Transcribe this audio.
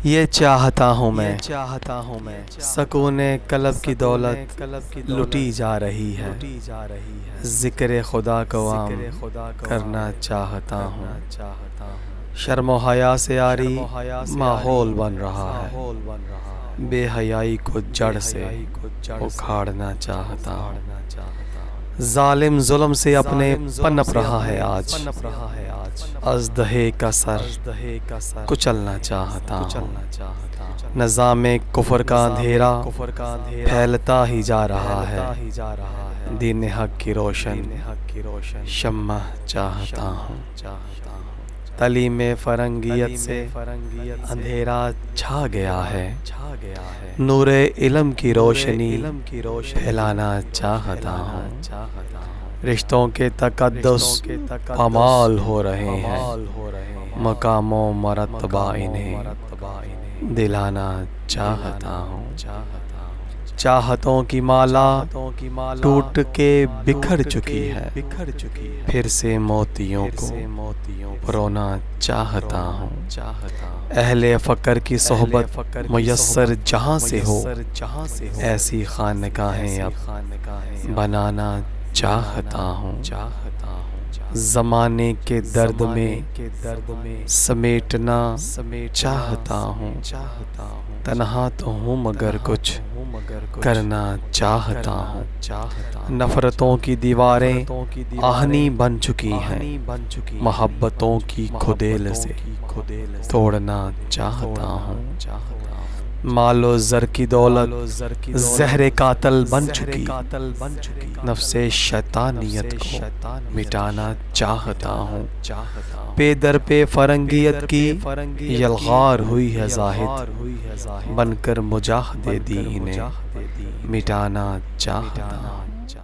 یہ چاہتا ہوں میں سکون قلب کی دولت لٹی جا رہی ہے، ذکر خدا کو عام کرنا چاہتا ہوں، شرم و حیا سے عاری ماحول بن رہا ہے، بے حیائی کو جڑ سے اکھاڑنا چاہتا ہوں، ظالم ظلم سے اپنے پنپ رہا ہے آج، اژدہے کا سر کچلنا چاہتا ہوں، نظام کفر کا اندھیرا پھیلتا ہی جا رہا ہے، دین حق کی روشن شمع چاہتا ہوں، تعلیم فرنگیت سے اندھیرا چھا گیا ہے، نور علم کی روشنی پھیلانا چاہتا ہوں، رشتوں کے تقدس پامال ہو رہے ہیں، مقام و مرتبہ انہیں دلانا چاہتا ہوں، چاہتوں کی مالا ٹوٹ کے بکھر چکی ہے، پھر سے موتیوں کو پرونا چاہتا ہوں، اہل فقر کی صحبت میسر جہاں سے ہو، ایسی خانقاہیں اب بنانا چاہتا ہوں، زمانے کے درد میں سمیٹنا چاہتا ہوں، تنہا تو ہوں مگر کچھ کرنا چاہتا ہوں، نفرتوں کی دیواریں آہنی بن چکی ہیں، محبتوں کی کھدیل سے توڑنا چاہتا ہوں، مال و زر کی دولت زہر قاتل بن چکی، نفس شیطانیت کو مٹانا چاہتا ہوں، پے در پہ فرنگیت کی یلغار ہوئی ہے زاہد، بن کر مجاہد دین مٹانا چاہتا ہوں۔